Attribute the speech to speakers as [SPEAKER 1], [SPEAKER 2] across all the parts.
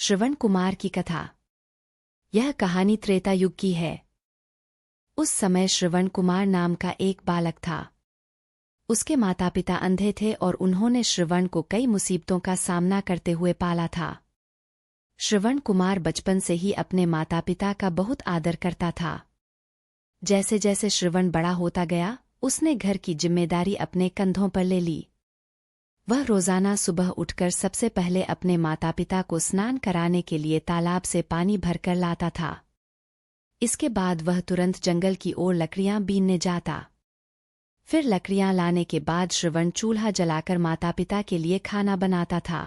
[SPEAKER 1] श्रवण कुमार की कथा। यह कहानी त्रेता युग की है। उस समय श्रवण कुमार नाम का एक बालक था। उसके माता पिता अंधे थे और उन्होंने श्रवण को कई मुसीबतों का सामना करते हुए पाला था। श्रवण कुमार बचपन से ही अपने माता पिता का बहुत आदर करता था। जैसे जैसे श्रवण बड़ा होता गया, उसने घर की जिम्मेदारी अपने कंधों पर ले ली। वह रोजाना सुबह उठकर सबसे पहले अपने माता पिता को स्नान कराने के लिए तालाब से पानी भरकर लाता था। इसके बाद वह तुरंत जंगल की ओर लकड़ियां बीनने जाता। फिर लकड़ियां लाने के बाद श्रवण चूल्हा जलाकर माता पिता के लिए खाना बनाता था।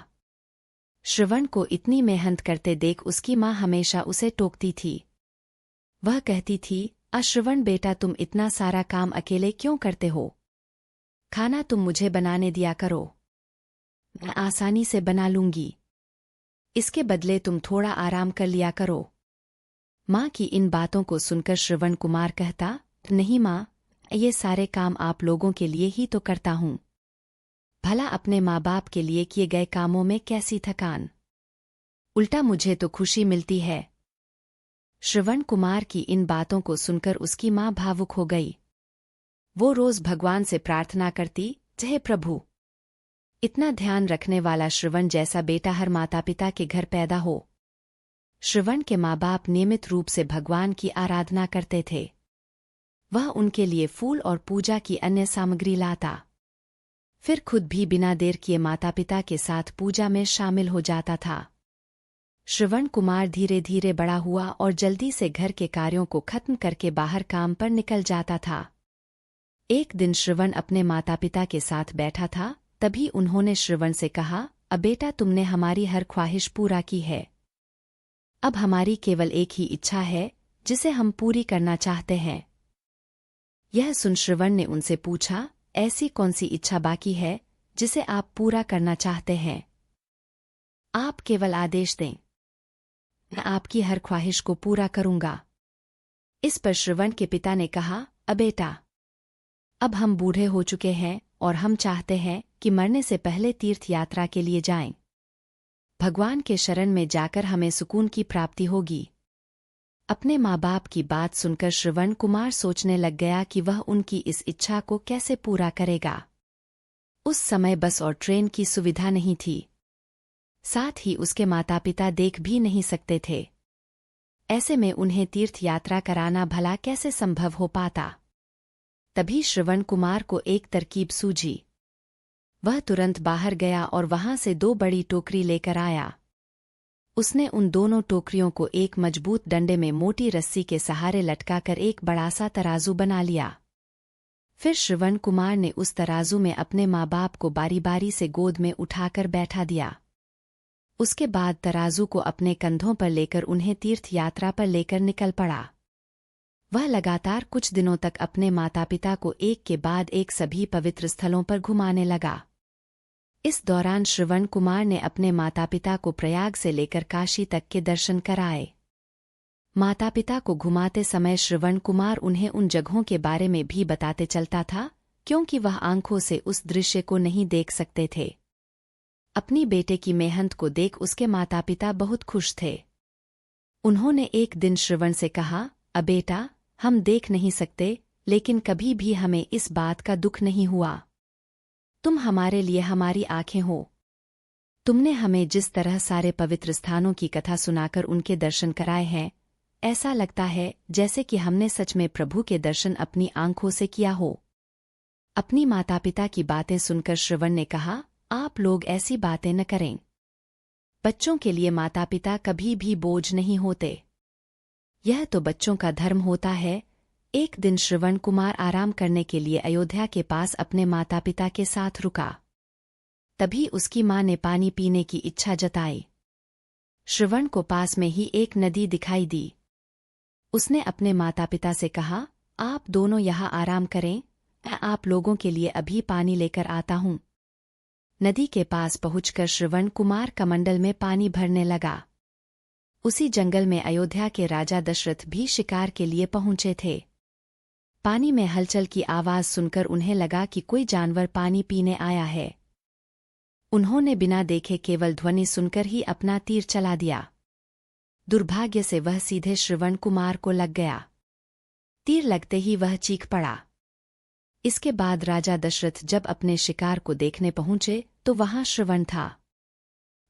[SPEAKER 1] श्रवण को इतनी मेहनत करते देख उसकी माँ हमेशा उसे टोकती थी। वह कहती थी, श्रवण बेटा, तुम इतना सारा काम अकेले क्यों करते हो? खाना तुम मुझे बनाने दिया करो, मैं आसानी से बना लूंगी। इसके बदले तुम थोड़ा आराम कर लिया करो। माँ की इन बातों को सुनकर श्रवण कुमार कहता, नहीं माँ, ये सारे काम आप लोगों के लिए ही तो करता हूँ। भला अपने माँ बाप के लिए किए गए कामों में कैसी थकान, उल्टा मुझे तो खुशी मिलती है। श्रवण कुमार की इन बातों को सुनकर उसकी माँ भावुक हो गई। वो रोज भगवान से प्रार्थना करती, हे प्रभु, इतना ध्यान रखने वाला श्रवण जैसा बेटा हर माता पिता के घर पैदा हो। श्रवण के माँ बाप नियमित रूप से भगवान की आराधना करते थे। वह उनके लिए फूल और पूजा की अन्य सामग्री लाता। फिर खुद भी बिना देर किए माता पिता के साथ पूजा में शामिल हो जाता था। श्रवण कुमार धीरे धीरे बड़ा हुआ और जल्दी से घर के कार्यों को खत्म करके बाहर काम पर निकल जाता था। एक दिन श्रवण अपने माता पिता के साथ बैठा था। तभी उन्होंने श्रवण से कहा, बेटा, तुमने हमारी हर ख्वाहिश पूरा की है। अब हमारी केवल एक ही इच्छा है जिसे हम पूरी करना चाहते हैं। यह सुन श्रवण ने उनसे पूछा, ऐसी कौन सी इच्छा बाकी है जिसे आप पूरा करना चाहते हैं? आप केवल आदेश दें, मैं आपकी हर ख्वाहिश को पूरा करूंगा। इस पर श्रवण के पिता ने कहा, बेटा, अब हम बूढ़े हो चुके हैं और हम चाहते हैं कि मरने से पहले तीर्थ यात्रा के लिए जाएं। भगवान के शरण में जाकर हमें सुकून की प्राप्ति होगी। अपने माँ बाप की बात सुनकर श्रवण कुमार सोचने लग गया कि वह उनकी इस इच्छा को कैसे पूरा करेगा। उस समय बस और ट्रेन की सुविधा नहीं थी। साथ ही उसके माता पिता देख भी नहीं सकते थे। ऐसे में उन्हें तीर्थ यात्रा कराना भला कैसे संभव हो पाता? तभी श्रवण कुमार को एक तरकीब सूझी। वह तुरंत बाहर गया और वहां से 2 बड़ी टोकरी लेकर आया। उसने उन दोनों टोकरियों को एक मजबूत डंडे में मोटी रस्सी के सहारे लटकाकर एक बड़ा सा तराजू बना लिया। फिर श्रवण कुमार ने उस तराजू में अपने माँ बाप को बारी बारी से गोद में उठाकर बैठा दिया। उसके बाद तराजू को अपने कंधों पर लेकर उन्हें तीर्थ यात्रा पर लेकर निकल पड़ा। वह लगातार कुछ दिनों तक अपने माता पिता को एक के बाद एक सभी पवित्र स्थलों पर घुमाने लगा। इस दौरान श्रवण कुमार ने अपने माता पिता को प्रयाग से लेकर काशी तक के दर्शन कराए। माता पिता को घुमाते समय श्रवण कुमार उन्हें उन जगहों के बारे में भी बताते चलता था, क्योंकि वह आंखों से उस दृश्य को नहीं देख सकते थे। अपनी बेटे की मेहनत को देख उसके माता पिता बहुत खुश थे। उन्होंने एक दिन श्रवण से कहा, बेटा, हम देख नहीं सकते, लेकिन कभी भी हमें इस बात का दुख नहीं हुआ। तुम हमारे लिए हमारी आंखें हो। तुमने हमें जिस तरह सारे पवित्र स्थानों की कथा सुनाकर उनके दर्शन कराए हैं, ऐसा लगता है जैसे कि हमने सच में प्रभु के दर्शन अपनी आंखों से किया हो। अपनी माता पिता की बातें सुनकर श्रवण ने कहा, आप लोग ऐसी बातें न करें। बच्चों के लिए माता पिता कभी भी बोझ नहीं होते। यह तो बच्चों का धर्म होता है। एक दिन श्रवण कुमार आराम करने के लिए अयोध्या के पास अपने माता पिता के साथ रुका। तभी उसकी माँ ने पानी पीने की इच्छा जताई। श्रवण को पास में ही एक नदी दिखाई दी। उसने अपने माता पिता से कहा, आप दोनों यहाँ आराम करें, मैं आप लोगों के लिए अभी पानी लेकर आता हूँ। नदी के पास पहुंचकर श्रवण कुमार कमंडल में पानी भरने लगा। उसी जंगल में अयोध्या के राजा दशरथ भी शिकार के लिए पहुंचे थे। पानी में हलचल की आवाज सुनकर उन्हें लगा कि कोई जानवर पानी पीने आया है। उन्होंने बिना देखे केवल ध्वनि सुनकर ही अपना तीर चला दिया। दुर्भाग्य से वह सीधे श्रवण कुमार को लग गया। तीर लगते ही वह चीख पड़ा। इसके बाद राजा दशरथ जब अपने शिकार को देखने पहुंचे तो वहां श्रवण था।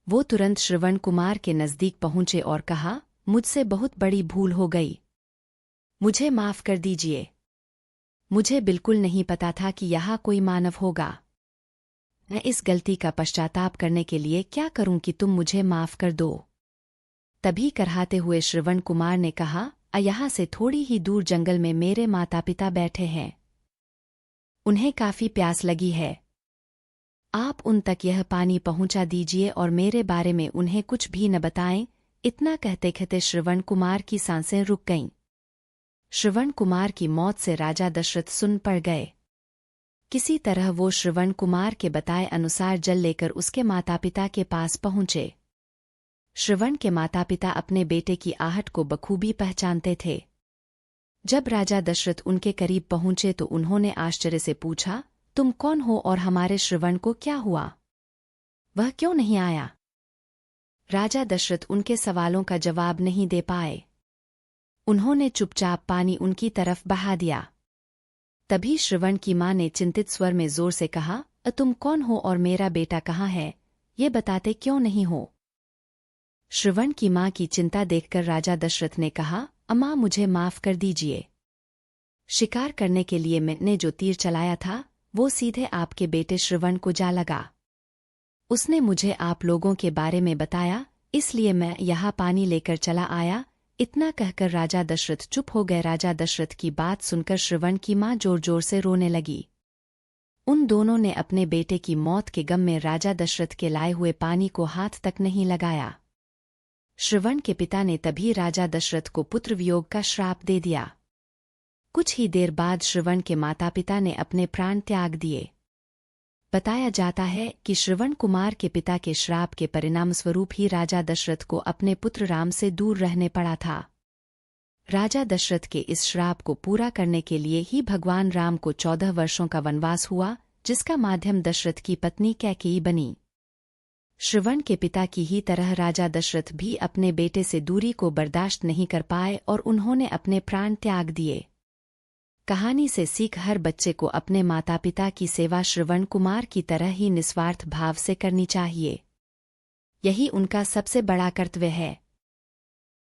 [SPEAKER 1] वो तुरंत श्रवण कुमार के नजदीक पहुंचे और कहा, मुझसे बहुत बड़ी भूल हो गई, मुझे माफ कर दीजिए। मुझे बिल्कुल नहीं पता था कि यहाँ कोई मानव होगा। मैं इस गलती का पश्चाताप करने के लिए क्या करूं कि तुम मुझे माफ कर दो। तभी कराहते हुए श्रवण कुमार ने कहा, यहाँ से थोड़ी ही दूर जंगल में मेरे माता पिता बैठे हैं, उन्हें काफी प्यास लगी है। आप उन तक यह पानी पहुंचा दीजिए और मेरे बारे में उन्हें कुछ भी न बताएं। इतना कहते कहते श्रवण कुमार की सांसें रुक गईं। श्रवण कुमार की मौत से राजा दशरथ सुन पड़ गए। किसी तरह वो श्रवण कुमार के बताए अनुसार जल लेकर उसके माता पिता के पास पहुंचे। श्रवण के माता पिता अपने बेटे की आहट को बखूबी पहचानते थे। जब राजा दशरथ उनके करीब पहुंचे तो उन्होंने आश्चर्य से पूछा, तुम कौन हो और हमारे श्रवण को क्या हुआ? वह क्यों नहीं आया? राजा दशरथ उनके सवालों का जवाब नहीं दे पाए। उन्होंने चुपचाप पानी उनकी तरफ बहा दिया। तभी श्रवण की मां ने चिंतित स्वर में जोर से कहा, तुम कौन हो और मेरा बेटा कहाँ है, ये बताते क्यों नहीं हो? श्रवण की मां की चिंता देखकर राजा दशरथ ने कहा, अम्मा मुझे माफ कर दीजिए। शिकार करने के लिए मैंने जो तीर चलाया था वो सीधे आपके बेटे श्रवण को जा लगा। उसने मुझे आप लोगों के बारे में बताया, इसलिए मैं यहाँ पानी लेकर चला आया। इतना कहकर राजा दशरथ चुप हो गए। राजा दशरथ की बात सुनकर श्रवण की मां जोर जोर से रोने लगी। उन दोनों ने अपने बेटे की मौत के गम में राजा दशरथ के लाए हुए पानी को हाथ तक नहीं लगाया। श्रवण के पिता ने तभी राजा दशरथ को पुत्र वियोग का श्राप दे दिया। कुछ ही देर बाद श्रवण के माता पिता ने अपने प्राण त्याग दिए। बताया जाता है कि श्रवण कुमार के पिता के श्राप के परिणाम स्वरूप ही राजा दशरथ को अपने पुत्र राम से दूर रहने पड़ा था। राजा दशरथ के इस श्राप को पूरा करने के लिए ही भगवान राम को 14 वर्षों का वनवास हुआ, जिसका माध्यम दशरथ की पत्नी कैकेयी बनी। श्रवण के पिता की ही तरह राजा दशरथ भी अपने बेटे से दूरी को बर्दाश्त नहीं कर पाए और उन्होंने अपने प्राण त्याग दिए। कहानी से सीख हर बच्चे को अपने माता पिता की सेवा श्रवण कुमार की तरह ही निस्वार्थ भाव से करनी चाहिए। यही उनका सबसे बड़ा कर्तव्य है।